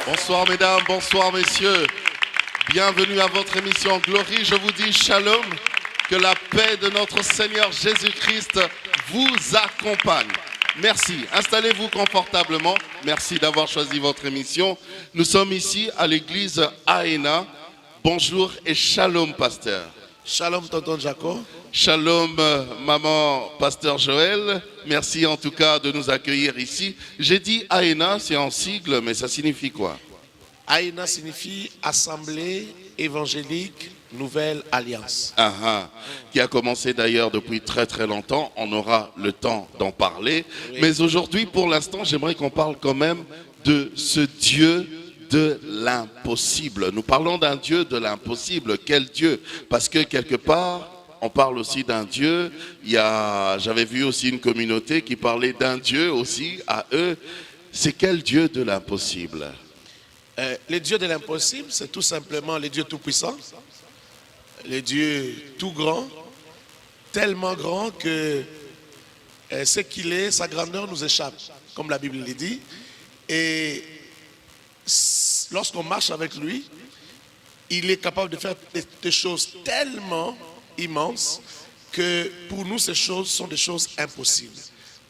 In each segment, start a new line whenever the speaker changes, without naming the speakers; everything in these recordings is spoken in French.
Bonsoir mesdames, bonsoir messieurs. Bienvenue à votre émission Glory. Je vous dis shalom, que la paix de notre Seigneur Jésus-Christ vous accompagne. Merci. Installez-vous confortablement. Merci d'avoir choisi votre émission. Nous sommes ici à l'église AENA. Bonjour et shalom pasteur.
Shalom tonton Jaco.
Shalom maman pasteur Joël. Merci en tout cas de nous accueillir ici. J'ai dit AENA, c'est en sigle, mais ça signifie quoi?
AENA signifie Assemblée évangélique Nouvelle Alliance.
Qui a commencé d'ailleurs depuis très très longtemps. On aura le temps d'en parler. Oui. Mais aujourd'hui, pour l'instant, j'aimerais qu'on parle quand même de ce Dieu de l'impossible. Nous parlons d'un Dieu de l'impossible. Quel Dieu? Parce que quelque part, on parle aussi d'un Dieu. J'avais vu aussi une communauté qui parlait d'un Dieu aussi à eux. C'est quel Dieu de l'impossible?
Le Dieu de l'impossible, c'est tout simplement le Dieu tout-puissant, le Dieu tout grand, tellement grand que ce qu'il est, sa grandeur nous échappe, comme la Bible le dit. Et lorsqu'on marche avec lui, il est capable de faire des choses tellement immenses que pour nous, ces choses sont des choses impossibles,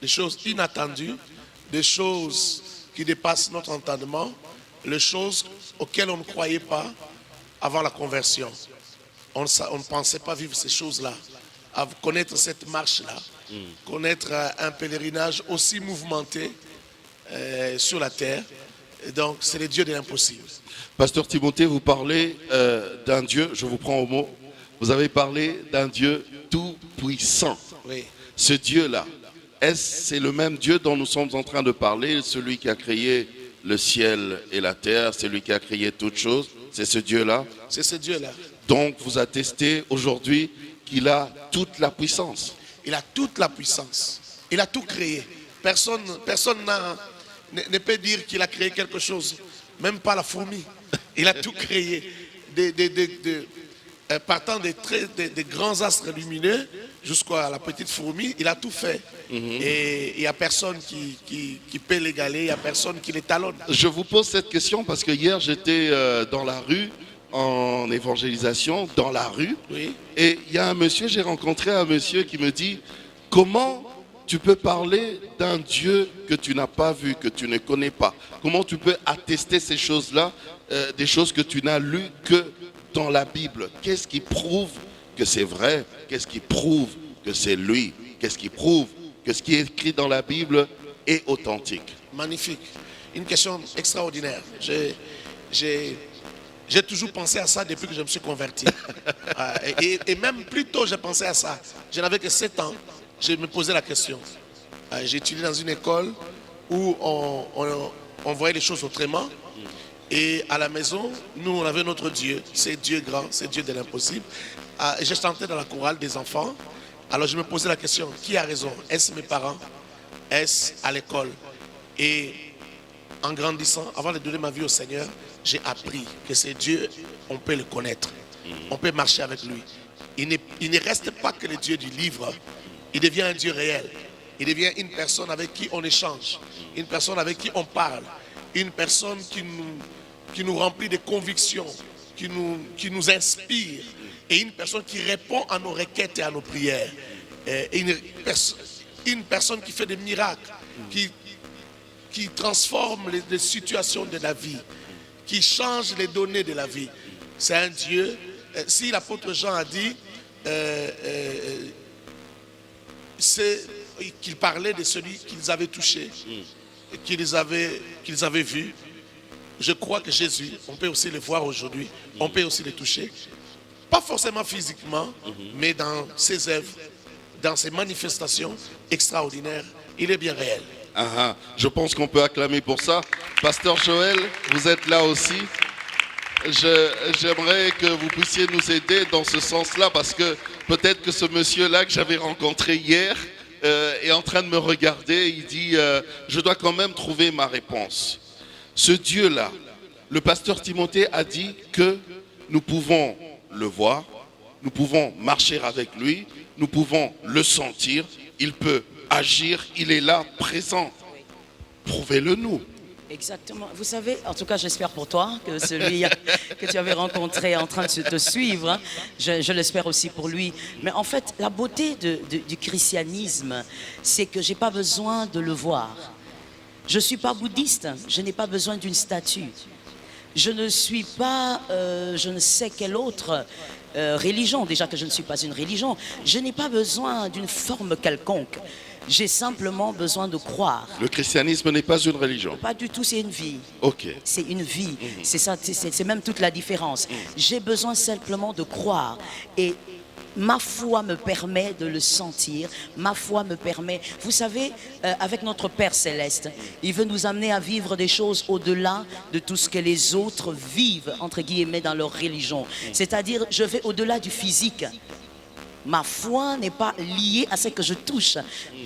des choses inattendues, des choses qui dépassent notre entendement, les choses auxquelles on ne croyait pas avant la conversion. On ne pensait pas vivre ces choses-là, à connaître cette marche-là, connaître un pèlerinage aussi mouvementé sur la terre. Et donc, c'est le Dieu de l'impossible.
Pasteur Timothée, vous parlez d'un Dieu, je vous prends au mot, vous avez parlé d'un Dieu tout-puissant.
Oui.
Ce Dieu-là, c'est le même Dieu dont nous sommes en train de parler, celui qui a créé le ciel et la terre, c'est lui qui a créé toutes choses, c'est ce Dieu-là. C'est ce Dieu-là. Donc vous attestez aujourd'hui qu'il a toute la puissance.
Il a toute la puissance. Il a tout créé. Personne ne peut dire qu'il a créé quelque chose, même pas la fourmi. Il a tout créé. Partant des grands astres lumineux jusqu'à la petite fourmi, il a tout fait. Et il n'y a personne qui peut l'égaler, il n'y a personne qui l'étalonne.
Je vous pose cette question parce que hier j'étais dans la rue, en évangélisation, dans la rue.
Oui.
Et il y a un monsieur, j'ai rencontré un monsieur qui me dit, comment tu peux parler d'un Dieu que tu n'as pas vu, que tu ne connais pas? Comment tu peux attester ces choses-là, des choses que tu n'as lues que dans la Bible? Qu'est-ce qui prouve que c'est vrai? Qu'est-ce qui prouve que c'est lui? Qu'est-ce qui prouve que ce qui est écrit dans la Bible est authentique?
Magnifique. Une question extraordinaire. J'ai toujours pensé à ça depuis que je me suis converti. et même plus tôt, j'ai pensé à ça. Je n'avais que 7 ans. Je me posais la question. J'ai étudié dans une école où on voyait les choses autrement. Et à la maison, nous, on avait notre Dieu. C'est Dieu grand, c'est Dieu de l'impossible. Et je chantais dans la chorale des enfants. Alors je me posais la question, qui a raison? Est-ce mes parents? Est-ce à l'école? Et en grandissant, avant de donner ma vie au Seigneur, j'ai appris que c'est Dieu, on peut le connaître. On peut marcher avec lui. Il ne reste pas que le Dieu du livre. Il devient un Dieu réel. Il devient une personne avec qui on échange. Une personne avec qui on parle. Une personne qui nous remplit de convictions, qui nous inspire. Et une personne qui répond à nos requêtes et à nos prières. Une personne qui fait des miracles, qui transforme les situations de la vie, qui change les données de la vie. C'est un Dieu. Si l'apôtre Jean a dit qu'il parlait de celui qu'ils avaient touché, qu'ils avaient vu, je crois que Jésus, on peut aussi le voir aujourd'hui, on peut aussi le toucher. Pas forcément physiquement, mais dans ses œuvres, dans ses manifestations extraordinaires, il est bien réel.
Je pense qu'on peut acclamer pour ça. Pasteur Joël, vous êtes là aussi. J'aimerais que vous puissiez nous aider dans ce sens-là, parce que peut-être que ce monsieur-là que j'avais rencontré hier est en train de me regarder. Il dit, je dois quand même trouver ma réponse. Ce Dieu-là, le pasteur Timothée a dit que nous pouvons le voir, nous pouvons marcher avec lui, nous pouvons le sentir, il peut agir, il est là, présent. Prouvez-le nous.
Exactement. Vous savez, en tout cas, j'espère pour toi que celui que tu avais rencontré est en train de te suivre, hein. Je l'espère aussi pour lui. Mais en fait, la beauté du christianisme, c'est que j'ai pas besoin de le voir. Je suis pas bouddhiste, je n'ai pas besoin d'une statue. Je ne suis pas, je ne sais quelle autre religion, déjà que je ne suis pas une religion. Je n'ai pas besoin d'une forme quelconque. J'ai simplement besoin de croire.
Le christianisme n'est pas une religion.
Pas du tout, c'est une vie.
Ok.
C'est une vie. C'est ça, c'est même toute la différence. J'ai besoin simplement de croire. Et ma foi me permet de le sentir. Ma foi me permet... Vous savez, avec notre Père Céleste, il veut nous amener à vivre des choses au-delà de tout ce que les autres vivent, entre guillemets, dans leur religion. C'est-à-dire, je vais au-delà du physique. Ma foi n'est pas liée à ce que je touche.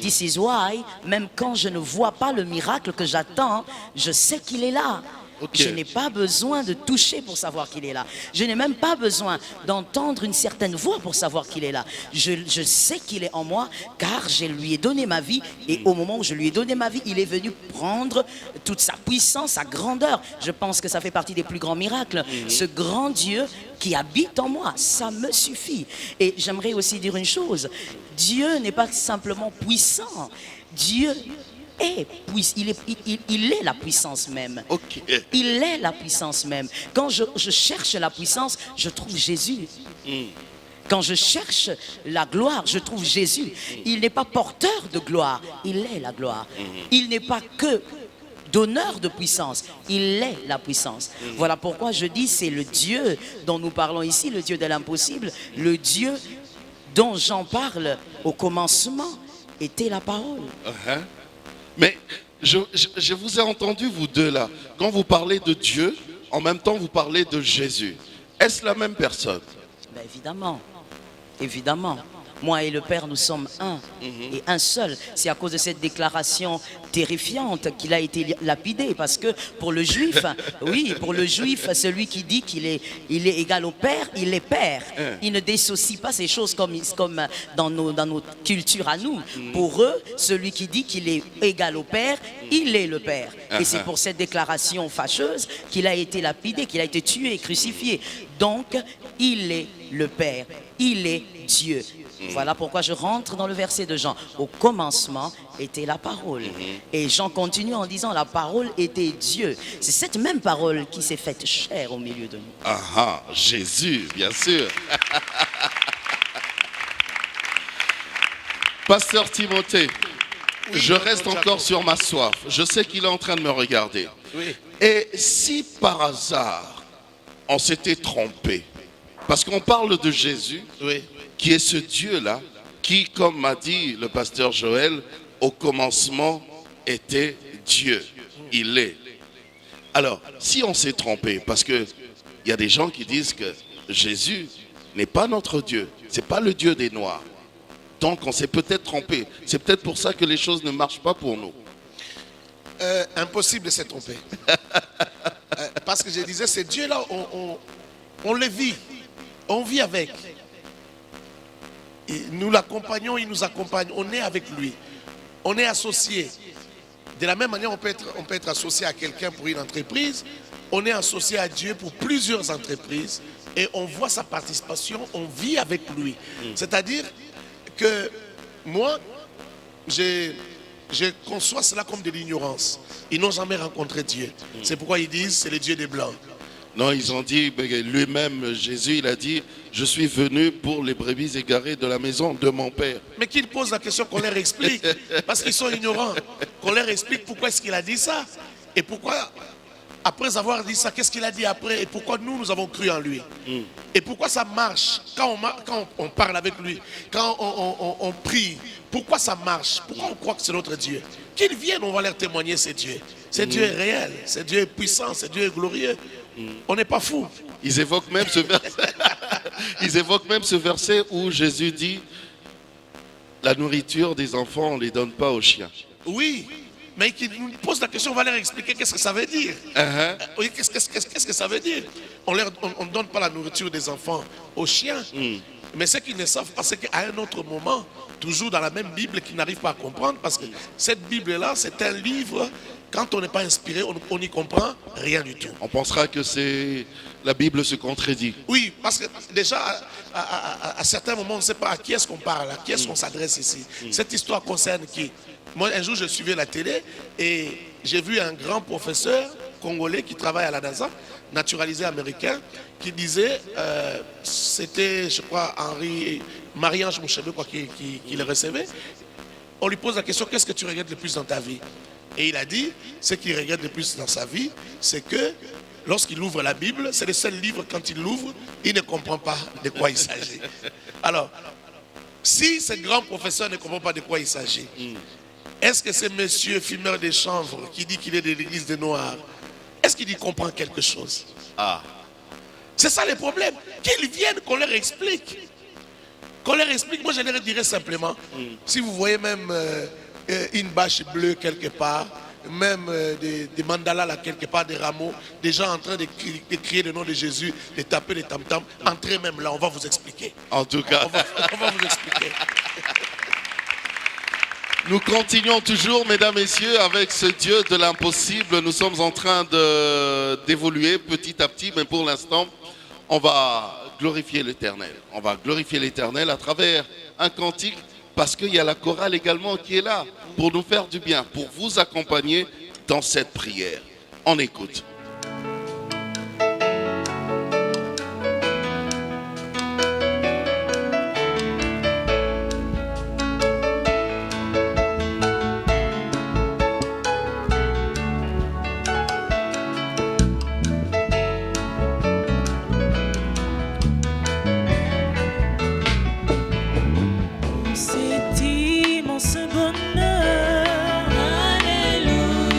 This is why, même quand je ne vois pas le miracle que j'attends, je sais qu'il est là.
Okay.
Je n'ai pas besoin de toucher pour savoir qu'il est là. Je n'ai même pas besoin d'entendre une certaine voix pour savoir qu'il est là. Je sais qu'il est en moi car je lui ai donné ma vie et au moment où je lui ai donné ma vie, il est venu prendre toute sa puissance, sa grandeur. Je pense que ça fait partie des plus grands miracles. Ce grand Dieu qui habite en moi, ça me suffit. Et j'aimerais aussi dire une chose. Dieu n'est pas simplement puissant. Dieu il est la puissance même.
Ok.
Il est la puissance même. Quand je cherche la puissance, je trouve Jésus. Quand je cherche la gloire, je trouve Jésus. Il n'est pas porteur de gloire, il est la gloire. Il n'est pas que donneur de puissance, il est la puissance. Voilà pourquoi je dis c'est le Dieu dont nous parlons ici, le Dieu de l'impossible, le Dieu dont j'en parle au commencement était la parole.
Mais je vous ai entendu, vous deux là, quand vous parlez de Dieu, en même temps vous parlez de Jésus. Est-ce la même personne?
Ben évidemment, évidemment. Moi et le Père, nous sommes un et un seul. C'est à cause de cette déclaration terrifiante qu'il a été lapidé. Parce que pour le juif, oui, pour le juif, celui qui dit qu'il est égal au Père, il est Père. Il ne dissocie pas ces choses comme dans nos cultures à nous. Pour eux, celui qui dit qu'il est égal au Père, il est le Père. Et c'est pour cette déclaration fâcheuse qu'il a été lapidé, qu'il a été tué et crucifié. Donc, il est le Père. Il est Dieu. Voilà pourquoi je rentre dans le verset de Jean. Au commencement était la parole. Et Jean continue en disant la parole était Dieu. C'est cette même parole qui s'est faite chair au milieu de nous.
Ah, Jésus, bien sûr. Pasteur Timothée, oui, je reste encore sur ma soif. Je sais qu'il est en train de me regarder.
Oui.
Et si par hasard, on s'était trompé, parce qu'on parle de Jésus,
Oui.
qui est ce Dieu-là, qui, comme m'a dit le pasteur Joël, au commencement était Dieu. Il est. Alors, si on s'est trompé, parce qu'il y a des gens qui disent que Jésus n'est pas notre Dieu, c'est pas le Dieu des Noirs. Donc, on s'est peut-être trompé. C'est peut-être pour ça que les choses ne marchent pas pour nous.
Impossible de se tromper. Parce que je disais, ces dieux-là, on les vit. On vit avec. Et nous l'accompagnons, il nous accompagne. On est avec lui. On est associé. De la même manière, on peut être associé à quelqu'un pour une entreprise. On est associé à Dieu pour plusieurs entreprises. Et on voit sa participation, on vit avec lui. C'est-à-dire que moi, je conçois cela comme de l'ignorance. Ils n'ont jamais rencontré Dieu. C'est pourquoi ils disent c'est le Dieu des Blancs.
Non, ils ont dit, lui-même, Jésus, il a dit, je suis venu pour les brebis égarées de la maison de mon Père.
Mais qu'ils posent la question, qu'on leur explique, parce qu'ils sont ignorants, qu'on leur explique pourquoi est-ce qu'il a dit ça, et pourquoi, après avoir dit ça, qu'est-ce qu'il a dit après, et pourquoi nous avons cru en lui. Et pourquoi ça marche, quand on parle avec lui, quand on prie, pourquoi ça marche, pourquoi on croit que c'est notre Dieu. Qu'ils viennent, on va leur témoigner c'est Dieu. C'est Dieu est réel, c'est Dieu est puissant, c'est Dieu est glorieux. On n'est pas fous.
Ils évoquent même ce verset où Jésus dit la nourriture des enfants, on ne les donne pas aux chiens.
Oui, mais qui nous pose la question, on va leur expliquer qu'est-ce que ça veut dire. Oui, qu'est-ce que ça veut dire. On ne donne pas la nourriture des enfants aux chiens. Mais ce qu'ils ne savent pas, c'est qu'à un autre moment, toujours dans la même Bible qu'ils n'arrivent pas à comprendre, parce que cette Bible-là, c'est un livre Quand on n'est pas inspiré, on n'y comprend rien du tout.
On pensera que la Bible se contredit.
Oui, parce que déjà, à certains moments, on ne sait pas à qui est-ce qu'on parle, à qui est-ce qu'on s'adresse ici. Cette histoire concerne qui? Moi, un jour, je suivais la télé et j'ai vu un grand professeur congolais qui travaille à la NASA, naturalisé américain, qui disait, c'était, je crois, Marie-Ange Mouchebe, quoi, qui le recevait. On lui pose la question, qu'est-ce que tu regrettes le plus dans ta vie? Et il a dit, ce qu'il regrette le plus dans sa vie, c'est que lorsqu'il ouvre la Bible, c'est le seul livre, quand il l'ouvre, il ne comprend pas de quoi il s'agit. Alors, si ce grand professeur ne comprend pas de quoi il s'agit, est-ce que ce monsieur fumeur de chanvre qui dit qu'il est de l'église des Noirs, est-ce qu'il y comprend quelque chose?
Ah,
C'est ça le problème. Qu'ils viennent, qu'on leur explique. Qu'on leur explique, moi je leur dirais simplement, si vous voyez même une bâche bleue quelque part, même des mandalas là quelque part, des rameaux, des gens en train de crier le nom de Jésus, de taper les tam-tams, entrez même là, on va vous expliquer.
en tout cas,
On va vous expliquer.
nous continuons toujours, mesdames, messieurs, avec ce Dieu de l'impossible. Nous sommes en train d'évoluer petit à petit, mais pour l'instant, on va glorifier l'Éternel. On va glorifier l'Éternel à travers un cantique, parce qu'il y a la chorale également qui est là pour nous faire du bien, pour vous accompagner dans cette prière. On écoute.
C'est immense bonheur, alléluia,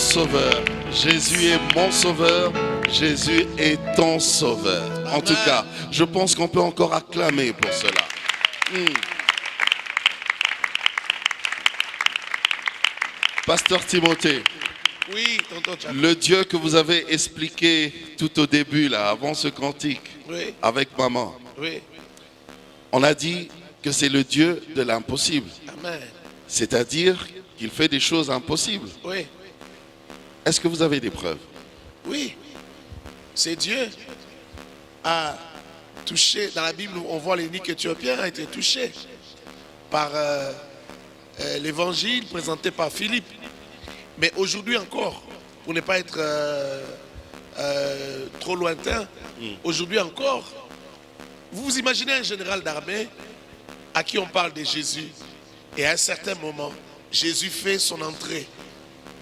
sauveur. Jésus est mon sauveur. Jésus est ton sauveur. En tout cas, je pense qu'on peut encore acclamer pour cela. Pasteur Timothée,
Oui, tonton Jack.
le Dieu que vous avez expliqué tout au début, là, avant ce cantique,
Oui,
avec maman,
oui.
on a dit que c'est le Dieu de l'impossible.
Amen.
C'est-à-dire qu'il fait des choses impossibles.
Oui,
Est-ce que vous avez des preuves?
oui. C'est Dieu a touché. Dans la Bible, on voit l'énigme éthiopien a été touché par l'évangile présenté par Philippe. Mais aujourd'hui encore, pour ne pas être trop lointain, aujourd'hui encore, vous vous imaginez un général d'armée à qui on parle de Jésus et à un certain moment, Jésus fait son entrée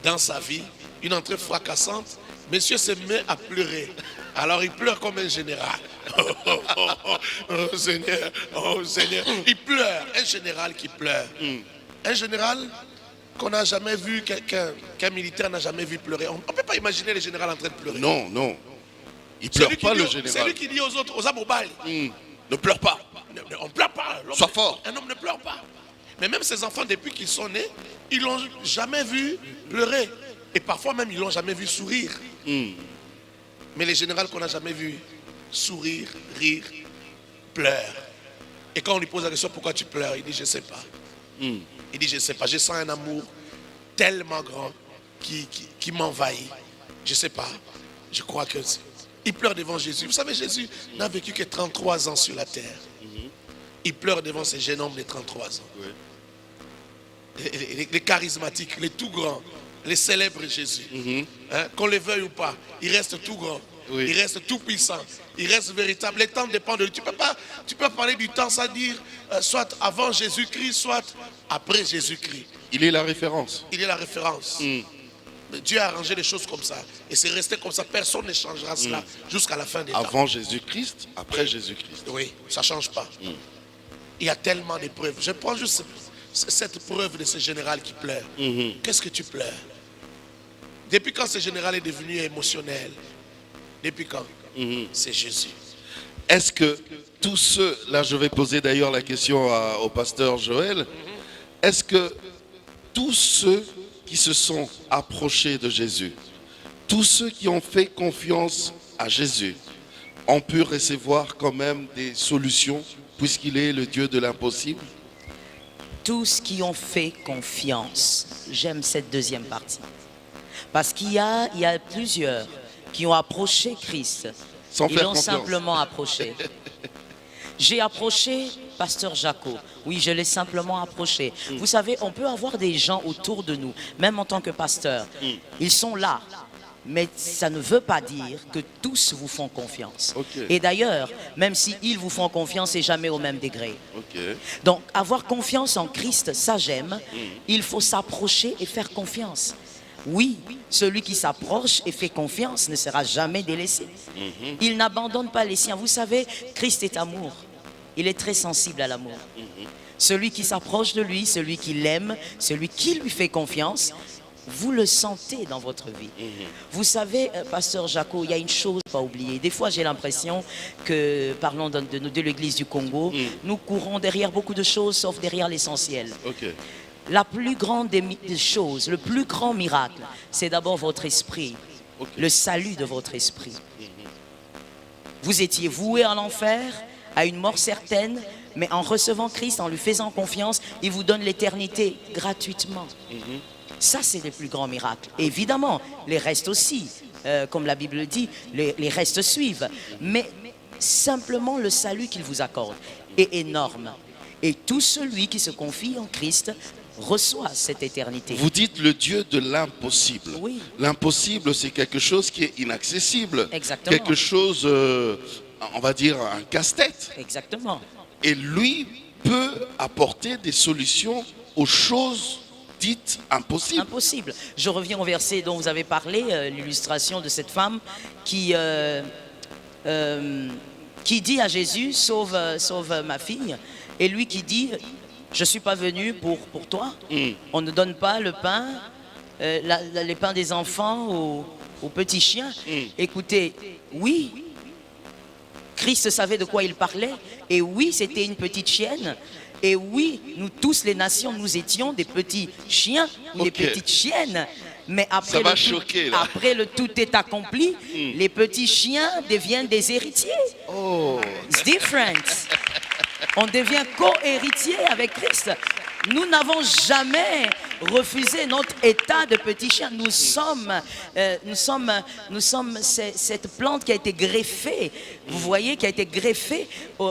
dans sa vie, une entrée fracassante. Monsieur se met à pleurer. Alors il pleure comme un général. Oh Seigneur, oh Seigneur. Il pleure, un général qui pleure. Un général qu'on n'a jamais vu, qu'un militaire n'a jamais vu pleurer. On ne peut pas imaginer le général en train de pleurer.
Non, non. Il ne
C'est
pleure
lui qui
pas
dit-
le
C'est
général.
lui qui dit aux autres, aux Abobal,
Ne pleure pas.
on ne pleure pas.
Sois fort.
Un homme ne pleure pas. Mais même ses enfants, depuis qu'ils sont nés, ils ne l'ont jamais vu pleurer. Et parfois même, ils ne l'ont jamais vu sourire. Mais les généraux qu'on n'a jamais vu sourire, rire, pleurent. Et quand on lui pose la question, pourquoi tu pleures? Il dit, je ne sais pas. Il dit, je ne sais pas. Je sens un amour tellement grand qui m'envahit. Je ne sais pas. Je crois que... Il pleure devant Jésus. Vous savez, Jésus n'a vécu que 33 ans sur la terre. Il pleure devant ces jeunes hommes de 33 ans. Les charismatiques, les tout grands, les célèbres Jésus. Hein, qu'on le veuille ou pas, il reste tout grand.
Oui.
Il reste tout puissant. Il reste véritable. Le temps dépend de lui. Tu peux parler du temps sans dire soit avant Jésus-Christ, soit après Jésus-Christ.
Il est la référence.
Il est la référence. Mais Dieu a arrangé les choses comme ça. Et c'est resté comme ça. Personne ne changera cela jusqu'à la fin des temps.
Avant Jésus-Christ, après Jésus-Christ.
Oui, ça ne change pas. Il y a tellement de preuves. Je prends juste cette preuve de ce général qui pleure. Qu'est-ce que tu pleures? Depuis quand ce général est devenu émotionnel? Depuis quand? C'est Jésus.
Est-ce que tous ceux, là je vais poser d'ailleurs la question au pasteur Joël, est-ce que tous ceux qui se sont approchés de Jésus, tous ceux qui ont fait confiance à Jésus, ont pu recevoir quand même des solutions puisqu'il est le Dieu de l'impossible?
Tous qui ont fait confiance. J'aime cette deuxième partie. Parce qu'il y a plusieurs qui ont approché Christ.
Sans
Ils
faire
l'ont
confiance.
simplement approché. J'ai approché Pasteur Jaco. Oui, je l'ai simplement approché. Vous savez, on peut avoir des gens autour de nous, même en tant que pasteur. Ils sont là. Mais ça ne veut pas dire que tous vous font confiance.
Ok.
Et d'ailleurs, même s'ils vous font confiance, c'est jamais au même degré.
Ok.
Donc, avoir confiance en Christ, ça j'aime. Il faut s'approcher et faire confiance. Oui, celui qui s'approche et fait confiance ne sera jamais délaissé. Il n'abandonne pas les siens. Vous savez, Christ est amour. Il est très sensible à l'amour. Celui qui s'approche de lui, celui qui l'aime, celui qui lui fait confiance, vous le sentez dans votre vie. Vous savez, Pasteur Jaco, il y a une chose à pas oublier. Des fois, j'ai l'impression que, parlons de l'église du Congo, nous courons derrière beaucoup de choses, sauf derrière l'essentiel.
Ok.
La plus grande des choses, le plus grand miracle, c'est d'abord votre esprit, le salut de votre esprit. Vous étiez voué à l'enfer, à une mort certaine, mais en recevant Christ, en lui faisant confiance, il vous donne l'éternité gratuitement. Ça, c'est le plus grand miracle. Évidemment, les restes aussi, comme la Bible dit, les restes suivent. Mais simplement le salut qu'il vous accorde est énorme. Et tout celui qui se confie en Christ reçoit cette éternité.
Vous dites le Dieu de l'impossible.
Oui.
L'impossible, c'est quelque chose qui est inaccessible.
Exactement.
Quelque chose, on va dire, un casse-tête.
Exactement.
Et lui peut apporter des solutions aux choses dites impossibles.
Impossible. Je reviens au verset dont vous avez parlé, l'illustration de cette femme qui dit à Jésus, sauve ma fille. Et lui qui dit, je ne suis pas venu pour toi. On ne donne pas le pain les pains des enfants aux petits chiens. Écoutez, oui, Christ savait de quoi il parlait. Et oui, c'était une petite chienne. Et oui, nous tous, les nations, nous étions des petits chiens ou des petites chiennes. Mais après, après le tout est accompli, les petits chiens deviennent des héritiers.
Oh.
It's different. On devient co-héritier avec Christ. Nous n'avons jamais refusé notre état de petit chien. Nous sommes cette plante qui a été greffée. Vous voyez, qui a été greffée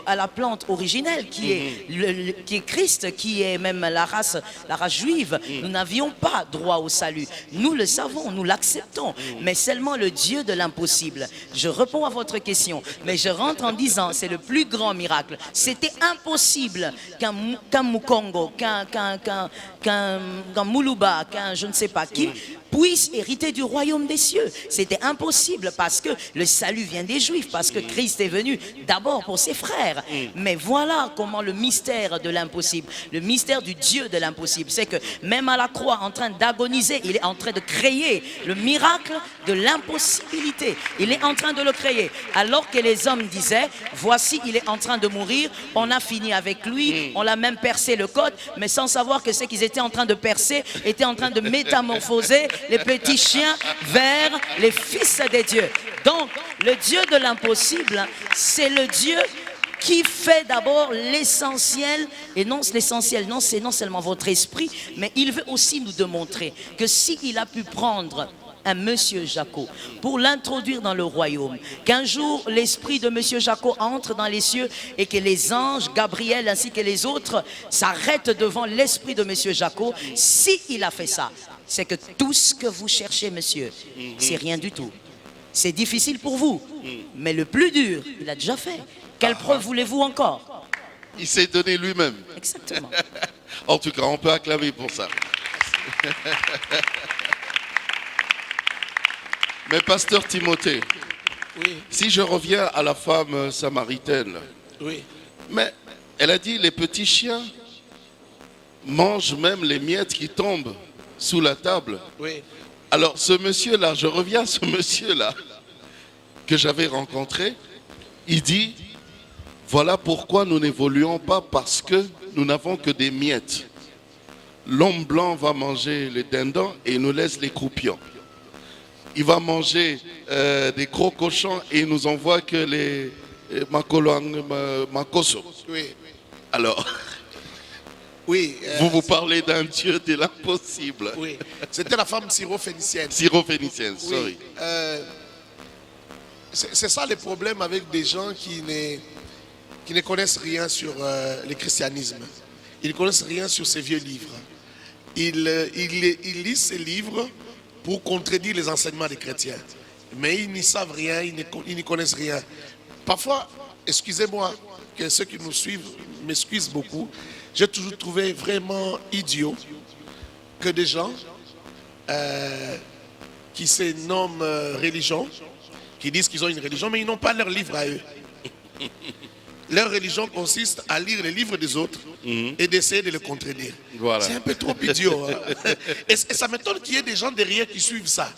à la plante originelle, qui est Christ, qui est même la race juive. Nous n'avions pas droit au salut. Nous le savons, nous l'acceptons, mais seulement le Dieu de l'impossible. Je réponds à votre question, mais je rentre en disant, c'est le plus grand miracle. C'était impossible qu'un Mukongo, qu'un Moulouba, qu'un je ne sais pas qui, puisse hériter du royaume des cieux. C'était impossible parce que le salut vient des Juifs, parce que Christ est venu d'abord pour ses frères. Mais voilà comment le mystère de l'impossible, le mystère du Dieu de l'impossible, c'est que même à la croix, en train d'agoniser, il est en train de créer le miracle de l'impossibilité. Il est en train de le créer. Alors que les hommes disaient, voici, il est en train de mourir, on a fini avec lui, on l'a même percé le côte, mais sans savoir que ce qu'ils étaient en train de percer était en train de métamorphoser les petits chiens vers les fils des dieux. Donc, le Dieu de l'impossible, c'est le Dieu qui fait d'abord l'essentiel, et non l'essentiel, non, c'est non seulement votre esprit, mais il veut aussi nous démontrer que s'il a pu prendre un monsieur Jaco pour l'introduire dans le royaume, qu'un jour l'esprit de monsieur Jaco entre dans les cieux et que les anges, Gabriel ainsi que les autres s'arrêtent devant l'esprit de monsieur Jaco, si il a fait ça, c'est que tout ce que vous cherchez, monsieur, c'est rien du tout. C'est difficile pour vous, mais le plus dur, il a déjà fait. Quelle preuve voulez-vous encore?
Il s'est donné lui-même.
Exactement.
En tout cas, on peut acclamer pour ça. Mais pasteur Timothée,
Oui,
si je reviens à la femme samaritaine,
oui.
mais elle a dit les petits chiens mangent même les miettes qui tombent sous la table.
Oui.
Alors ce monsieur-là, je reviens à ce monsieur-là que j'avais rencontré, il dit, voilà pourquoi nous n'évoluons pas, parce que nous n'avons que des miettes. L'homme blanc va manger les dindons et il nous laisse les croupions. Il va manger des gros cochons et il nous envoie que les makoso.
Oui.
Alors,
Oui.
vous parlez d'un Dieu de l'impossible.
Oui. C'était la femme syro-phénicienne.
Syro-phénicienne, sorry.
Oui. C'est ça le problème avec des gens qui ne connaissent rien sur le christianisme. Ils ne connaissent rien sur ces vieux livres. Ils lisent ces livres pour contredire les enseignements des chrétiens. Mais ils n'y savent rien, ils n'y connaissent rien. Parfois, excusez-moi, que ceux qui nous suivent m'excusent beaucoup, j'ai toujours trouvé vraiment idiot que des gens qui se nomment religion, qui disent qu'ils ont une religion, mais ils n'ont pas leur livre à eux. Leur religion consiste à lire les livres des autres et d'essayer de les contredire.
Voilà.
C'est un peu trop idiot. Hein? Et ça m'étonne qu'il y ait des gens derrière qui suivent ça.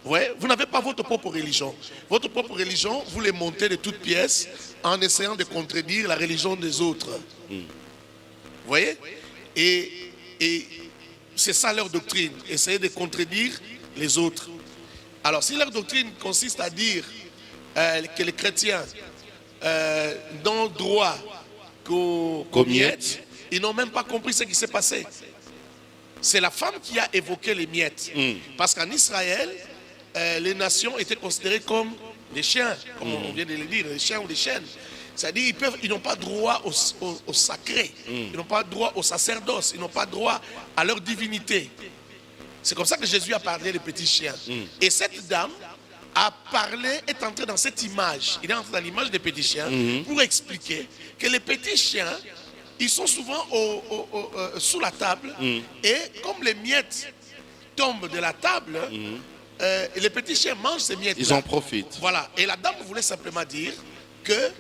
Ouais, vous n'avez pas votre propre religion. Votre propre religion, vous les montez de toutes pièces en essayant de contredire la religion des autres. Vous voyez? Et c'est ça leur doctrine, essayer de contredire les autres. Alors si leur doctrine consiste à dire que les chrétiens n'ont droit qu'aux miettes, ils n'ont même pas compris ce qui s'est passé. C'est la femme qui a évoqué les miettes. Parce qu'en Israël, les nations étaient considérées comme des chiens, comme on vient de le dire, des chiens ou des chiennes. C'est-à-dire ils n'ont pas droit au sacré, ils n'ont pas droit au sacerdoce, ils n'ont pas droit à leur divinité. C'est comme ça que Jésus a parlé des petits chiens. Et cette dame a parlé, est entré dans cette image, il est entré dans l'image des petits chiens pour expliquer que les petits chiens, ils sont souvent sous la table et comme les miettes tombent de la table, les petits chiens mangent ces miettes.
Ils en profitent.
Voilà. Et la dame voulait simplement dire que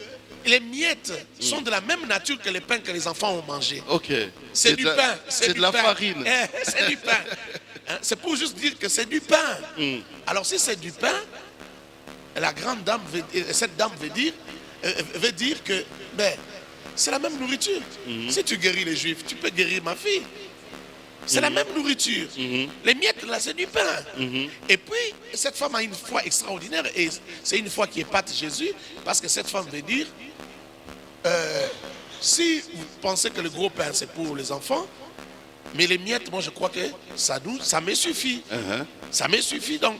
les miettes sont de la même nature que les pains que les enfants ont mangés.
Ok.
C'est du pain.
C'est de la farine.
C'est du pain. hein, c'est pour juste dire que c'est du pain. Alors si c'est du pain, la grande dame, cette dame veut dire que ben, c'est la même nourriture. Si tu guéris les Juifs, tu peux guérir ma fille. C'est la même nourriture. Les miettes, là, c'est du pain. Et puis, cette femme a une foi extraordinaire. Et c'est une foi qui épate Jésus. Parce que cette femme veut dire, si vous pensez que le gros pain, c'est pour les enfants, mais les miettes, moi, je crois que ça me suffit. Ça me suffit. Donc,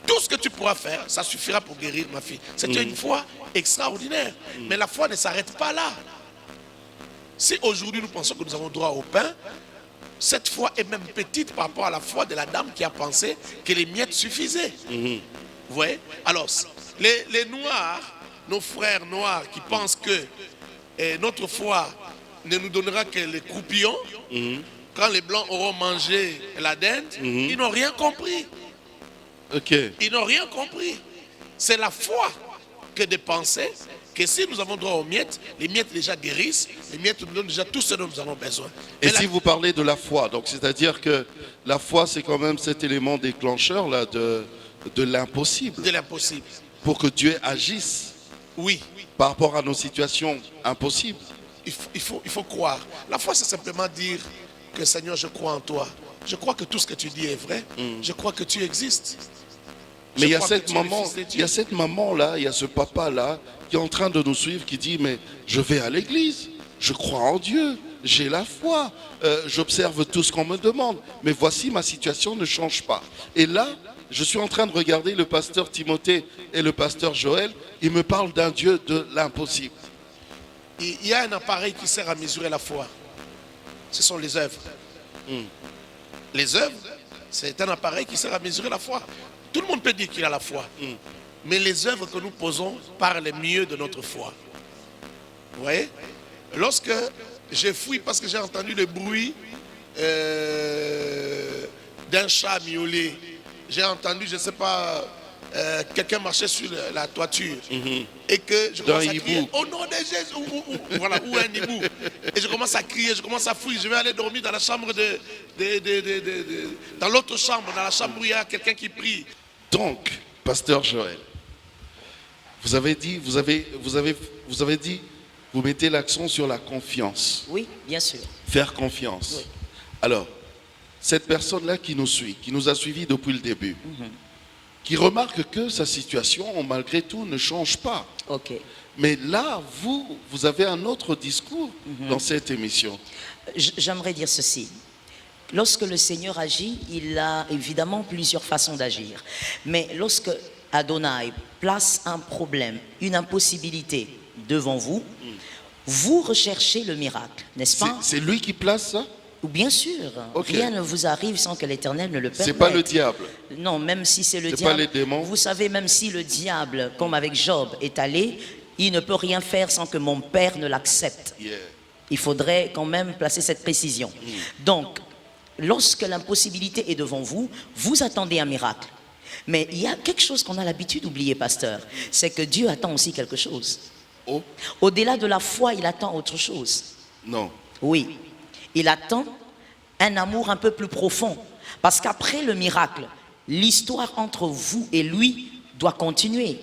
tout ce que tu pourras faire, ça suffira pour guérir ma fille. C'est une foi extraordinaire. Mais la foi ne s'arrête pas là. Si aujourd'hui, nous pensons que nous avons droit au pain, cette foi est même petite par rapport à la foi de la dame qui a pensé que les miettes suffisaient. Vous voyez? Alors, les Noirs, nos frères noirs qui pensent que notre foi ne nous donnera que les croupillons, quand les Blancs auront mangé la dinde, ils n'ont rien compris. Ils n'ont rien compris. C'est la foi que de penser que si nous avons droit aux miettes, les miettes déjà guérissent, les miettes nous donnent déjà tout ce dont nous avons besoin.
Et si vous parlez de la foi, donc c'est-à-dire que la foi, c'est quand même cet élément déclencheur là de l'impossible.
De l'impossible.
Pour que Dieu agisse.
Oui.
Par rapport à nos situations impossibles.
Il faut croire. La foi, c'est simplement dire que Seigneur, je crois en toi. Je crois que tout ce que tu dis est vrai. Je crois que tu existes.
Mais il y a cette maman là, il y a ce papa là qui est en train de nous suivre, qui dit mais je vais à l'église, je crois en Dieu, j'ai la foi, j'observe tout ce qu'on me demande, mais voici ma situation ne change pas. Et là, je suis en train de regarder le pasteur Timothée et le pasteur Joël, ils me parlent d'un Dieu de l'impossible.
Il y a un appareil qui sert à mesurer la foi. Ce sont les œuvres. Les œuvres, c'est un appareil qui sert à mesurer la foi. Tout le monde peut dire qu'il a la foi. Mais les œuvres que nous posons parlent mieux de notre foi. Vous voyez? Lorsque j'ai fui parce que j'ai entendu le bruit d'un chat miauler, j'ai entendu, je ne sais pas, quelqu'un marchait sur la toiture et que je commence à crier au nom de Jésus, ou un hibou. Et je commence à crier, je commence à fuir, je vais aller dormir dans la chambre dans l'autre chambre, dans la chambre où il y a quelqu'un qui prie.
Donc, pasteur Joël, vous avez dit, vous mettez l'accent sur la confiance.
Oui, bien sûr.
Faire confiance.
Oui.
Alors, cette personne-là qui nous suit, qui nous a suivis depuis le début, qui remarque que sa situation, malgré tout, ne change pas.
Ok.
Mais là, vous avez un autre discours dans cette émission.
J'aimerais dire ceci. Lorsque le Seigneur agit, il a évidemment plusieurs façons d'agir. Mais lorsque Adonai place un problème, une impossibilité devant vous, vous recherchez le miracle, n'est-ce pas?
C'est lui qui place ça?
Bien sûr, rien ne vous arrive sans que l'Éternel ne le permette.
C'est pas le diable.
Non, même si c'est le
C'est
diable.
pas les démons.
Vous savez, même si le diable, comme avec Job, est allé, il ne peut rien faire sans que mon Père ne l'accepte.
Yeah.
Il faudrait quand même placer cette précision. Donc, lorsque l'impossibilité est devant vous, vous attendez un miracle. Mais il y a quelque chose qu'on a l'habitude d'oublier, pasteur. C'est que Dieu attend aussi quelque chose.
Oh,
Au-delà de la foi, il attend autre chose.
non.
Oui, il attend un amour un peu plus profond. Parce qu'après le miracle, l'histoire entre vous et lui doit continuer.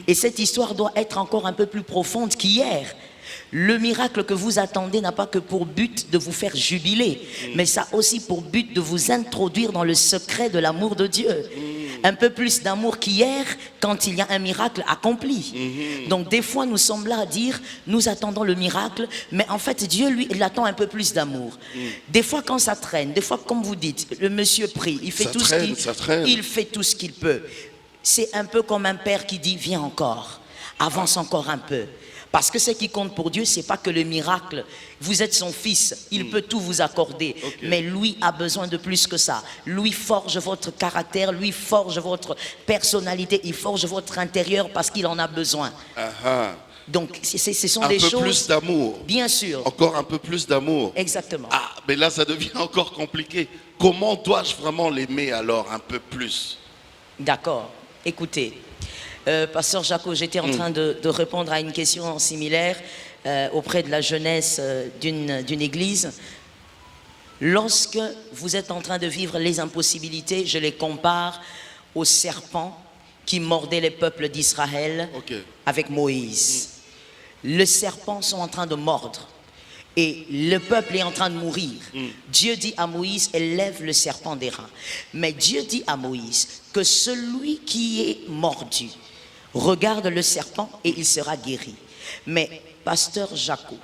Et cette histoire doit être encore un peu plus profonde qu'hier. Le miracle que vous attendez n'a pas que pour but de vous faire jubiler, mais ça a aussi pour but de vous introduire dans le secret de l'amour de Dieu. Un peu plus d'amour qu'hier quand il y a un miracle accompli. Donc des fois nous sommes là à dire nous attendons le miracle, mais en fait Dieu lui il attend un peu plus d'amour. Des fois quand ça traîne, des fois comme vous dites, le monsieur prie, il fait il fait tout ce qu'il peut. C'est un peu comme un père qui dit viens encore, avance encore un peu. Parce que ce qui compte pour Dieu, c'est pas que le miracle. Vous êtes son fils, il peut tout vous accorder. Mais lui a besoin de plus que ça. Lui forge votre caractère, lui forge votre personnalité, il forge votre intérieur parce qu'il en a besoin. Donc, ce sont des choses...
Un peu plus d'amour.
Bien sûr.
Encore un peu plus d'amour.
Exactement.
Ah, mais là, ça devient encore compliqué. Comment dois-je vraiment l'aimer alors un peu plus?
D'accord. Écoutez. Pasteur Jaco, j'étais en train de répondre à une question similaire auprès de la jeunesse d'une église. Lorsque vous êtes en train de vivre les impossibilités, je les compare aux serpents qui mordaient les peuples d'Israël avec Moïse. Les serpents sont en train de mordre et le peuple est en train de mourir. Dieu dit à Moïse, élève le serpent des reins. Mais Dieu dit à Moïse que celui qui est mordu regarde le serpent et il sera guéri. Mais pasteur Jaco,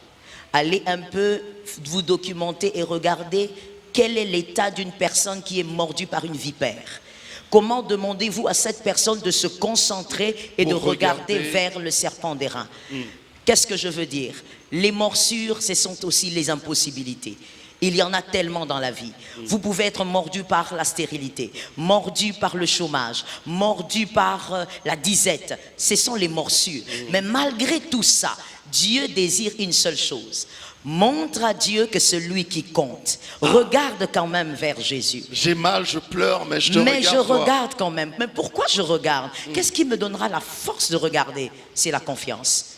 allez un peu vous documenter et regarder quel est l'état d'une personne qui est mordue par une vipère. Comment demandez-vous à cette personne de se concentrer et de regarder vers le serpent des reins? Qu'est-ce que je veux dire? Les morsures, ce sont aussi les impossibilités. Il y en a tellement dans la vie. Vous pouvez être mordu par la stérilité, mordu par le chômage, mordu par la disette. Ce sont les morsures. Mais malgré tout ça, Dieu désire une seule chose. Montre à Dieu que celui qui compte. Regarde quand même vers Jésus.
J'ai mal, je pleure, mais je te regarde.
Mais je regarde quand même. Mais pourquoi je regarde? Qu'est-ce qui me donnera la force de regarder? C'est la confiance.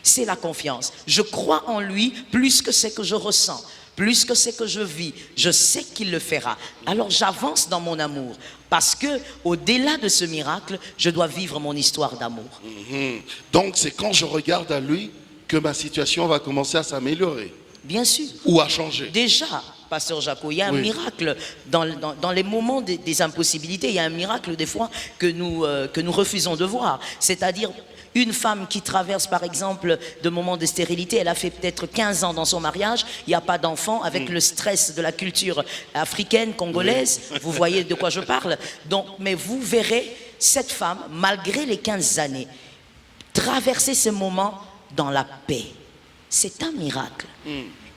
C'est la confiance. Je crois en lui plus que ce que je ressens, plus que ce que je vis. Je sais qu'il le fera. Alors j'avance dans mon amour parce que au-delà de ce miracle, je dois vivre mon histoire d'amour.
Donc c'est quand je regarde à lui que ma situation va commencer à s'améliorer.
Bien sûr.
Ou à changer.
Déjà, pasteur Jaco, il y a un miracle dans les moments des impossibilités. Il y a un miracle des fois que nous refusons de voir. C'est-à-dire une femme qui traverse par exemple de moments de stérilité, elle a fait peut-être 15 ans dans son mariage, il n'y a pas d'enfant, avec le stress de la culture africaine, congolaise, vous voyez de quoi je parle. Donc, mais vous verrez cette femme, malgré les 15 années, traverser ce moment dans la paix. C'est un miracle.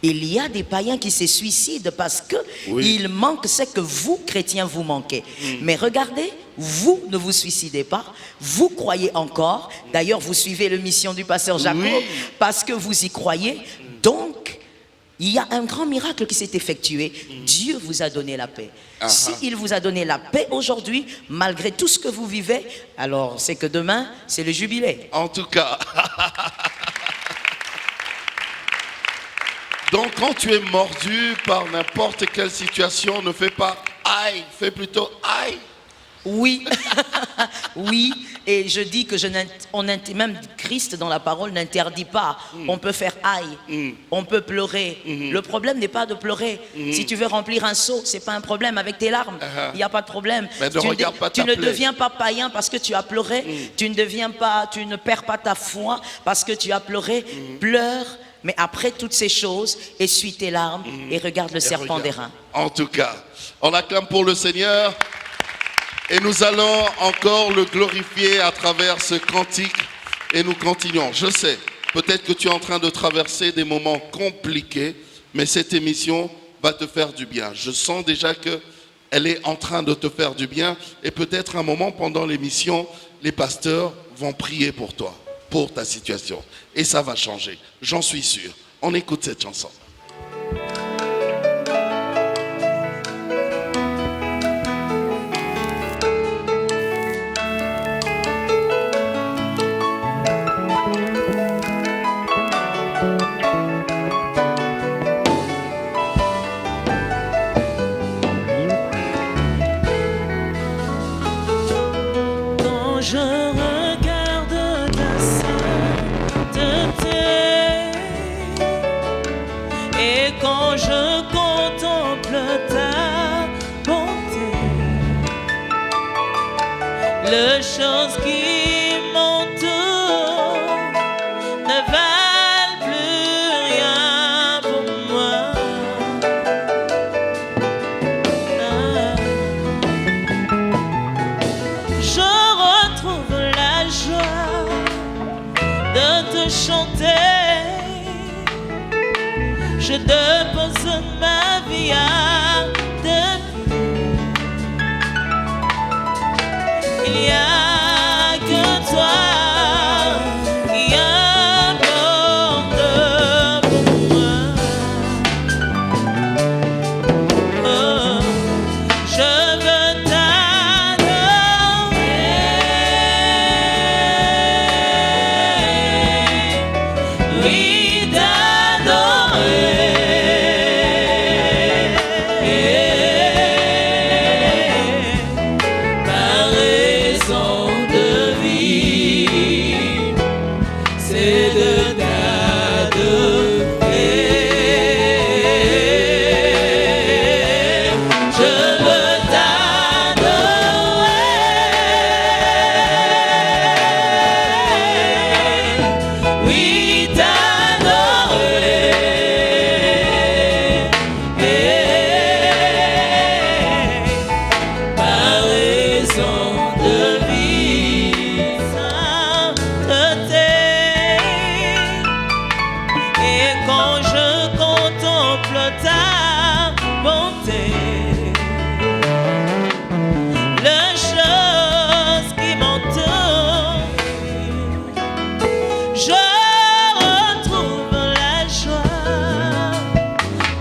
Il y a des païens qui se suicident parce que il manque ce que vous, chrétiens, vous manquez. Mais regardez, vous ne vous suicidez pas, vous croyez encore. D'ailleurs, vous suivez la mission du pasteur Jaco parce que vous y croyez. Donc, il y a un grand miracle qui s'est effectué. Dieu vous a donné la paix. S'il vous a donné la paix aujourd'hui, malgré tout ce que vous vivez, alors c'est que demain, c'est le jubilé.
En tout cas... Donc quand tu es mordu par n'importe quelle situation, ne fais pas aïe, fais plutôt aïe.
Oui, oui, et je dis que même Christ dans la parole n'interdit pas. On peut faire aïe, on peut pleurer. Le problème n'est pas de pleurer. Si tu veux remplir un seau, c'est pas un problème avec tes larmes. Il n'y a pas de problème.
Mais
tu ne deviens pas païen parce que tu as pleuré. Tu ne perds pas ta foi parce que tu as pleuré. Pleure. Mais après toutes ces choses, essuie tes larmes et regarde le serpent des reins.
En tout cas, on acclame pour le Seigneur et nous allons encore le glorifier à travers ce cantique et nous continuons. Je sais, peut-être que tu es en train de traverser des moments compliqués, mais cette émission va te faire du bien. Je sens déjà qu'elle est en train de te faire du bien et peut-être un moment pendant l'émission, les pasteurs vont prier pour toi, pour ta situation. Et ça va changer, j'en suis sûr. On écoute cette chanson.
Quand je regarde ta sainteté et quand je contemple ta bonté, les choses qui m'entourent ne valent plus rien pour moi. Je retrouve la joie de te chanter. Je dépose ma vie à tes pieds. Il n'y a que toi qui importe pour moi. Oh, je veux t'adorer. Oui, t'adorer. c'est de t'adorer. Je veux t'adorer. Oui, t'adorer. Par raison de vie sainteté. Et quand je contemple ta bonté, les choses qui m'entourent, je retrouve la joie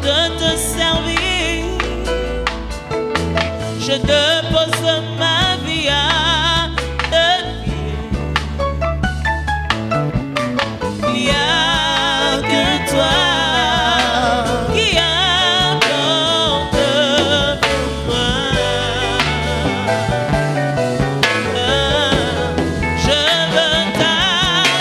de te servir. Je dépose ma vie à tes pieds. Il n'y a que toi qui apporte pour moi. Je veux t'adorer.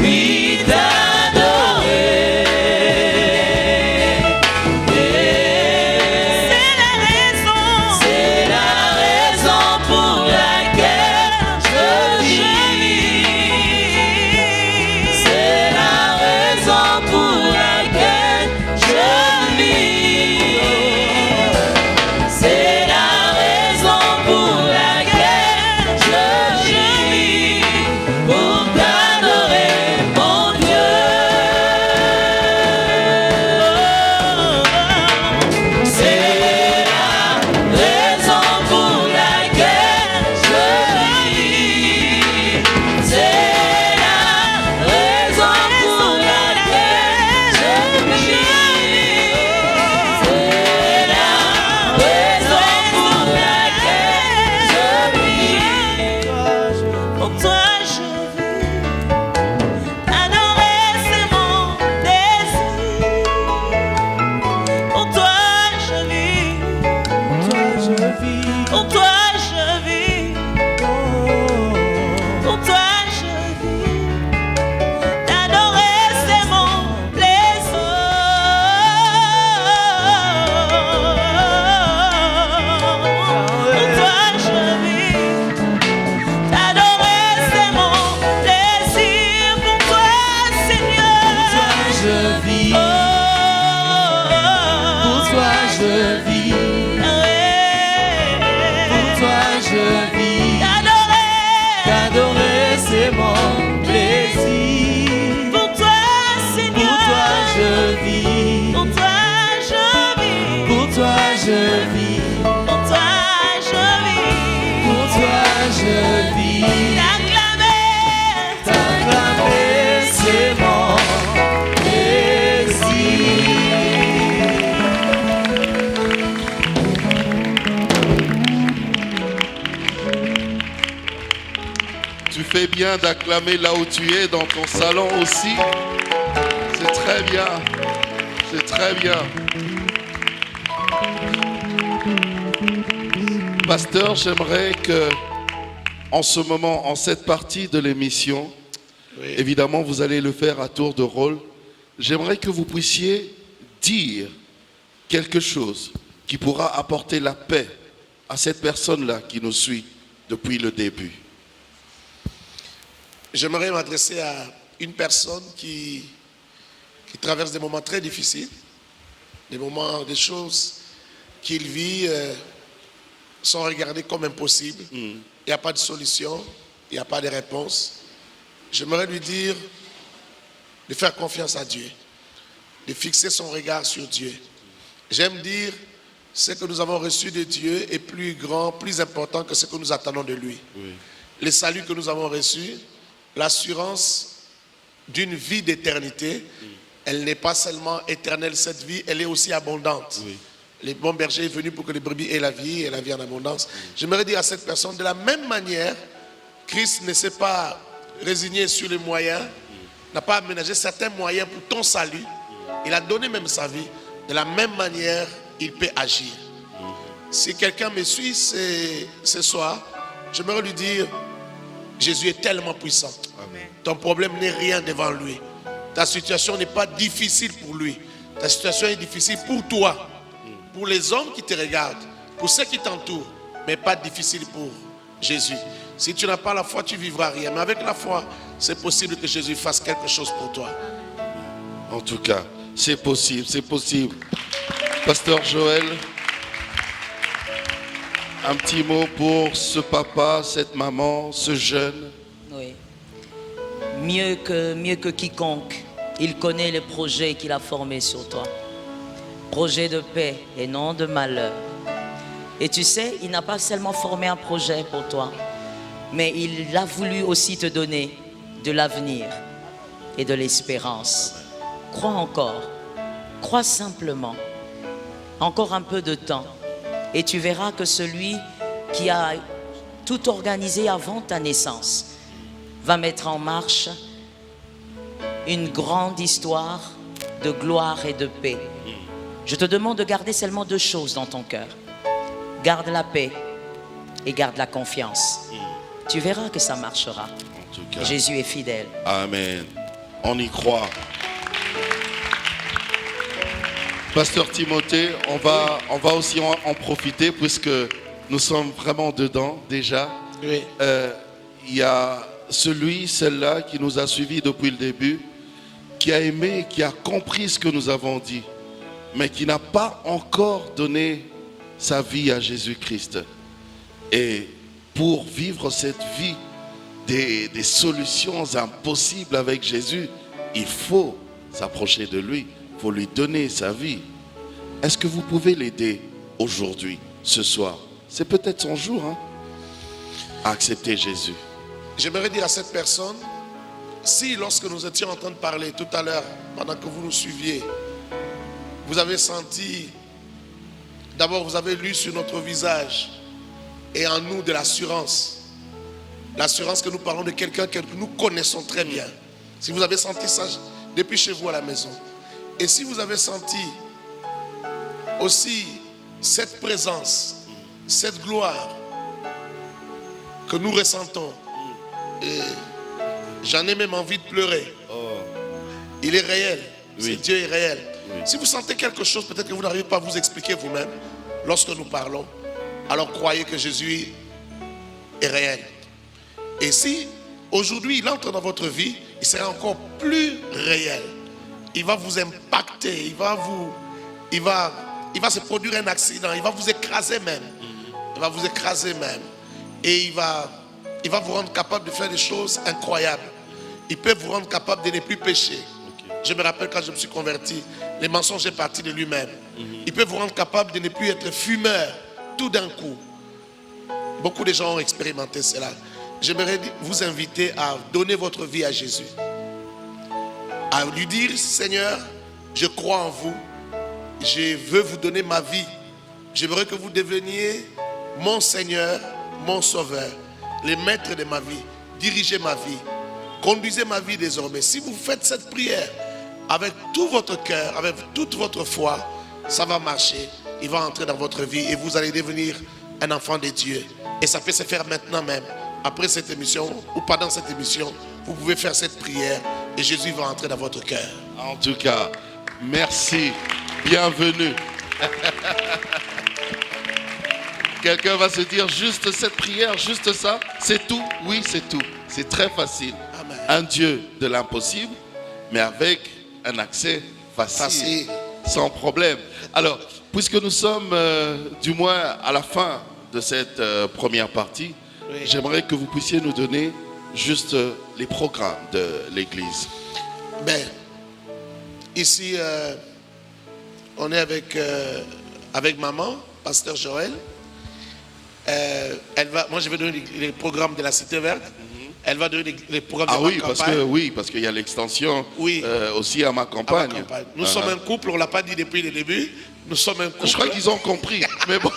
Oui, t'adorer.
Tu fais bien d'acclamer là où tu es, dans ton salon aussi. C'est très bien. C'est très bien. Pasteur, j'aimerais que, en ce moment, en cette partie de l'émission,
Oui.
évidemment, vous allez le faire à tour de rôle. J'aimerais que vous puissiez dire quelque chose qui pourra apporter la paix à cette personne-là qui nous suit depuis le début.
J'aimerais m'adresser à une personne qui traverse des moments très difficiles, des moments, des choses qu'il vit sont regardées comme impossibles. Il n'y a pas de solution, il n'y a pas de réponse. J'aimerais lui dire de faire confiance à Dieu, de fixer son regard sur Dieu. J'aime dire, ce que nous avons reçu de Dieu est plus grand, plus important que ce que nous attendons de lui. Oui. Le salut que nous avons reçu, l'assurance d'une vie d'éternité. Elle n'est pas seulement éternelle cette vie, elle est aussi abondante.
Oui.
Les bons bergers est venu pour que les brebis aient la vie et la vie en abondance. J'aimerais dire à cette personne, de la même manière, Christ ne s'est pas résigné sur les moyens, n'a pas aménagé certains moyens pour ton salut. Il a donné même sa vie. De la même manière, il peut agir. Si quelqu'un me suit ce soir, j'aimerais lui dire, Jésus est tellement puissant.
Amen.
Ton problème n'est rien devant lui. Ta situation n'est pas difficile pour lui. Ta situation est difficile pour toi, pour les hommes qui te regardent, pour ceux qui t'entourent, mais pas difficile pour Jésus. Si tu n'as pas la foi, tu ne vivras rien. Mais avec la foi, c'est possible que Jésus fasse quelque chose pour toi.
En tout cas, c'est possible, c'est possible. Pasteur Joël, un petit mot pour ce papa, cette maman, ce jeune.
Oui. Mieux que quiconque, il connaît les projets qu'il a formés sur toi. Projet de paix et non de malheur. Et tu sais, il n'a pas seulement formé un projet pour toi, mais il a voulu aussi te donner de l'avenir et de l'espérance. Crois encore, crois simplement. Encore un peu de temps. Et tu verras que celui qui a tout organisé avant ta naissance va mettre en marche une grande histoire de gloire et de paix. Je te demande de garder seulement 2 choses dans ton cœur. Garde la paix et garde la confiance. Tu verras que ça marchera.
En tout cas,
Jésus est fidèle.
amen. On y croit. Pasteur Timothée, on va aussi en profiter puisque nous sommes vraiment dedans déjà.
Oui.
Il y a celle-là qui nous a suivis depuis le début, qui a aimé, qui a compris ce que nous avons dit, mais qui n'a pas encore donné sa vie à Jésus-Christ. Et pour vivre cette vie des solutions impossibles avec Jésus, il faut s'approcher de lui, il faut lui donner sa vie. Est-ce que vous pouvez l'aider aujourd'hui, ce soir? C'est peut-être son jour, hein, à accepter Jésus.
J'aimerais dire à cette personne, si lorsque nous étions en train de parler tout à l'heure, pendant que vous nous suiviez, vous avez senti, d'abord vous avez lu sur notre visage et en nous de l'assurance. L'assurance que nous parlons de quelqu'un que nous connaissons très bien. Si vous avez senti ça depuis chez vous à la maison. Et si vous avez senti aussi cette présence, cette gloire que nous ressentons, et j'en ai même envie de pleurer. Il est réel.
Oui.
Dieu est réel.
Oui.
Si vous sentez quelque chose, peut-être que vous n'arrivez pas à vous expliquer vous-même lorsque nous parlons, alors croyez que Jésus est réel. Et si aujourd'hui il entre dans votre vie, il sera encore plus réel. Il va vous impacter, il va se produire un accident, il va vous écraser même. Il va vous écraser même. Et il va vous rendre capable de faire des choses incroyables. Il peut vous rendre capable de ne plus pécher. Je me rappelle quand je me suis converti, les mensonges sont partis de lui-même. Il peut vous rendre capable de ne plus être fumeur tout d'un coup. Beaucoup de gens ont expérimenté cela. J'aimerais vous inviter à donner votre vie à Jésus. À lui dire, Seigneur, je crois en vous. Je veux vous donner ma vie. J'aimerais que vous deveniez mon Seigneur, mon Sauveur, le maître de ma vie. Dirigez ma vie. Conduisez ma vie désormais. Si vous faites cette prière avec tout votre cœur, avec toute votre foi, ça va marcher. Il va entrer dans votre vie et vous allez devenir un enfant de Dieu. Et ça peut se faire maintenant même. Après cette émission ou pendant cette émission, vous pouvez faire cette prière et Jésus va entrer dans votre cœur.
En tout cas, merci. Bienvenue. Quelqu'un va se dire juste cette prière, juste ça, c'est tout? Oui, c'est tout. C'est très facile.
Amen.
Un Dieu de l'impossible, mais avec un accès facile, sans problème. Alors, puisque nous sommes du moins à la fin de cette première partie,
Oui.
j'aimerais que vous puissiez nous donner juste les programmes de l'Église.
Ben, ici, on est avec maman, pasteur Joël. Moi, je vais donner les programmes de la Cité Verte. Elle va donner les programmes
Ah
de
oui,
ma
parce
campagne.
que oui, parce qu'il y a l'extension
Oui.
aussi à ma
À ma
campagne.
campagne. Nous sommes un couple, on ne l'a pas dit depuis le début. Nous sommes un couple.
Je crois qu'ils ont compris. Mais bon.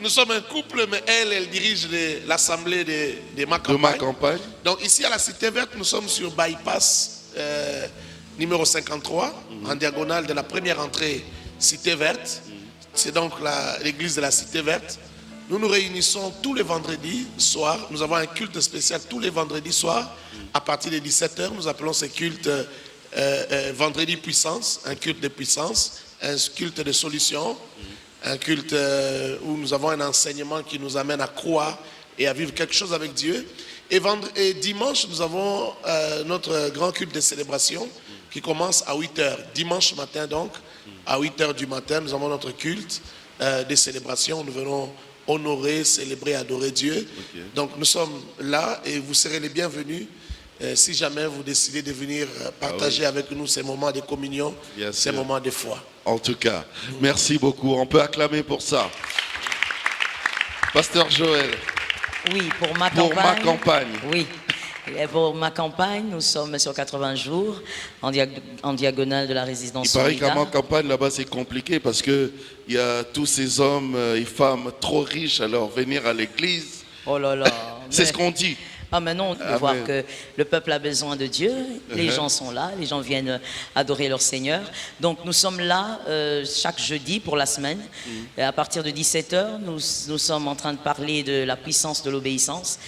Nous sommes un couple, mais elle dirige l'assemblée de ma
De
campagne.
ma campagne.
Donc ici à la Cité Verte, nous sommes sur Bypass numéro 53, en diagonale de la première entrée Cité Verte. C'est donc l'église de la Cité Verte. Nous nous réunissons tous les vendredis soirs. Nous avons un culte spécial tous les vendredis soirs. À partir de 17h, nous appelons ce culte vendredi puissance, un culte de puissance, un culte de solution, un culte où nous avons un enseignement qui nous amène à croire et à vivre quelque chose avec Dieu. Et dimanche, nous avons notre grand culte de célébration qui commence à 8h. Dimanche matin donc, à 8h du matin, nous avons notre culte de célébration. Nous venons honorer, célébrer, adorer Dieu.
Okay.
Donc nous sommes là et vous serez les bienvenus si jamais vous décidez de venir partager avec nous ces moments de communion,
Bien
ces
sûr.
moments de foi.
En tout cas, merci beaucoup. On peut acclamer pour ça. Pasteur Joël,
Oui, pour ma
pour
campagne.
ma campagne.
Oui. Et pour ma campagne, nous sommes sur 80 jours en diagonale de la résidence.
Il paraît qu'à
Solida.
ma campagne là-bas c'est compliqué parce que il y a tous ces hommes et femmes trop riches, alors venir à l'église,
Oh là là.
c'est
mais-
ce qu'on dit.
Ah, maintenant, on peut
Amen.
voir que le peuple a besoin de Dieu. Les
Uh-huh.
gens sont là, les gens viennent adorer leur Seigneur. Donc, nous sommes là chaque jeudi pour la semaine. Et à partir de 17h, nous sommes en train de parler de la puissance de l'obéissance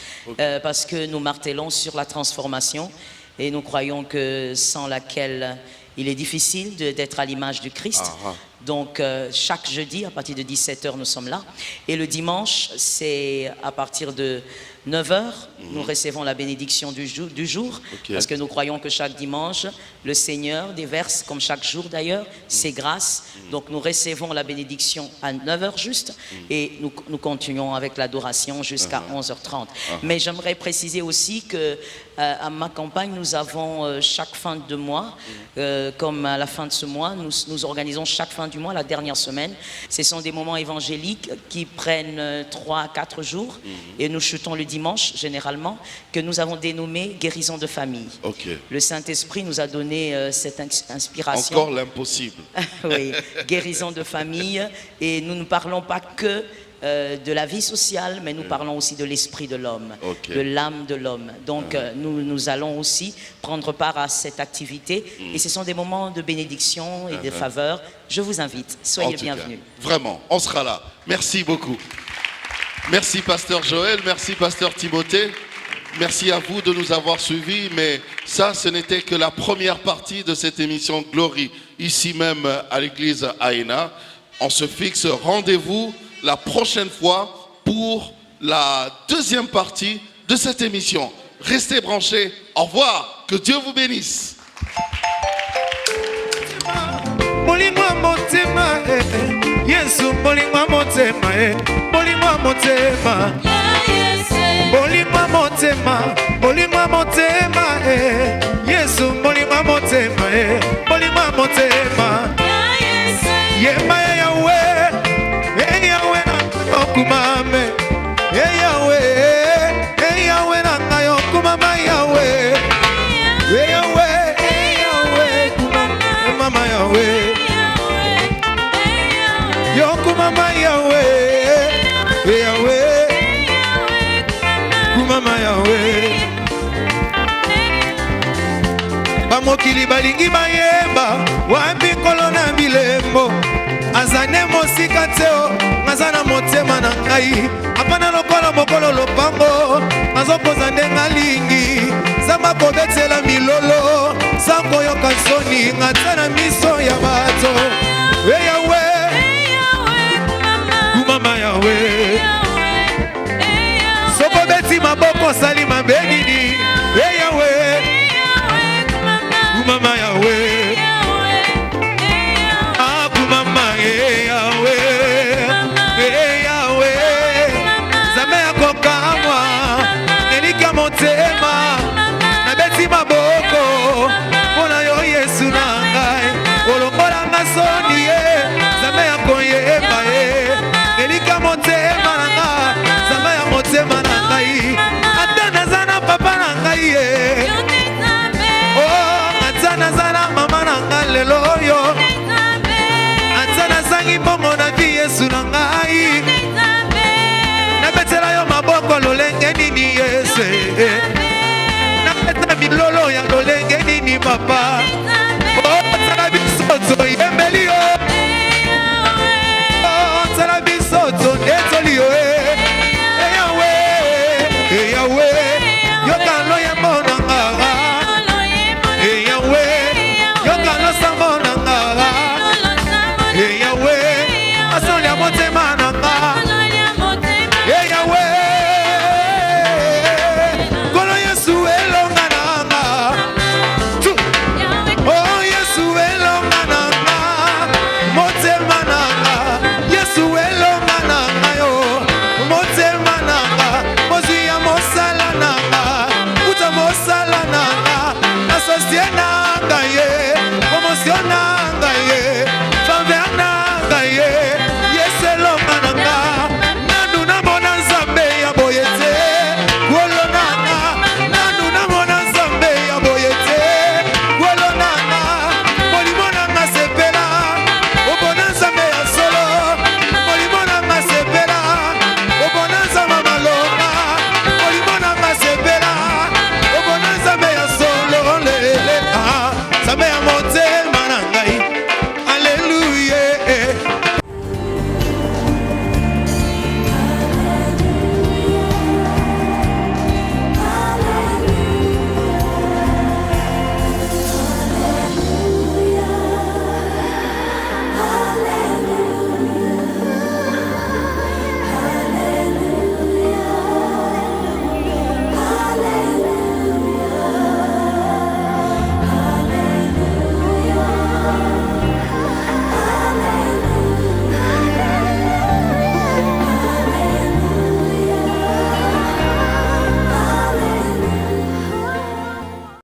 parce que nous martelons sur la transformation et nous croyons que sans laquelle il est difficile d'être à l'image du Christ.
Ah, ah.
Donc, chaque jeudi, à partir de 17h, nous sommes là. Et le dimanche, c'est à partir de 9h, nous recevons la bénédiction du jour.
Ok.
Parce que nous croyons que chaque dimanche, le Seigneur déverse, comme chaque jour d'ailleurs, ses grâces. Donc, nous recevons la bénédiction à 9h juste. Et nous continuons avec l'adoration jusqu'à 11h30. Mais j'aimerais préciser aussi que à ma campagne, nous avons chaque fin de mois, comme à la fin de ce mois, nous organisons chaque fin du mois, la dernière semaine. Ce sont des moments évangéliques qui prennent 3 à 4 jours et nous chutons le dimanche généralement, que nous avons dénommé guérison de famille.
Ok.
Le Saint-Esprit nous a donné cette inspiration.
Encore l'impossible.
Oui, guérison de famille. Et nous ne parlons pas que de la vie sociale, mais nous parlons aussi de l'esprit de l'homme,
Ok.
de l'âme de l'homme. Donc nous allons aussi prendre part à cette activité. Et ce sont des moments de bénédiction et de faveur. Je vous invite,
En
soyez
tout
bienvenus.
cas, vraiment, on sera là. Merci beaucoup. Merci Pasteur Joël, merci Pasteur Timothée. Merci à vous de nous avoir suivis, mais ça, ce n'était que la première partie de cette émission Glory, ici même à l'église Aena. On se fixe rendez-vous la prochaine fois pour la deuxième partie de cette émission. Restez branchés. Au revoir. Que Dieu vous bénisse.
Molingwa motema Yesu molingwa motema molingwa motema molingwa motema molingwa motema Yesu molingwa motema molingwa motema Yema Yahweh Yahweh okumame Yahweh Yahweh na yokumama Yahweh Yahweh Yahweh kumama Yahweh Yoku mama Yahweh, Yahweh, kumama Yahweh. Bamokili balingi bayemba, wambi nkolo na bilembo. Azane mosika teo, ngazana motema na ngai. Apana lokola mokolo lopango, nazokoza ndenga lingi. Zamba kobetela milolo, sango yoka soni, ngatana miso ya bato. Yahweh. Kumama Yahweh Soko beti maboko sali mabenini Yahweh Kumama Yahweh Ah kumama Yahweh Yahweh Zame yako kamwa Nelika motema Na beti maboko Mona yo Yesu nangai Olongola ngasoni Zame yako yema Elika motema nanga, zamba ya motema nangai. ngai nabetela yo maboko lolenge nini Yesu nabeta milolo ya lolenge nini papa otala bisoto yembeli yo otala bisoto ndetoli yo eyawe eyawe yokalo yembona ngara eyawe yokalo sambona ngara eyawe asoli ya motema nanga eyawe kolo Yesu elonga nanga oh Yesu elonga nanga motema nanga Yesu elonga nanga yo motema nanga mozwi ya mosala nanga uta mosala nanga asosie nanga ye promosiona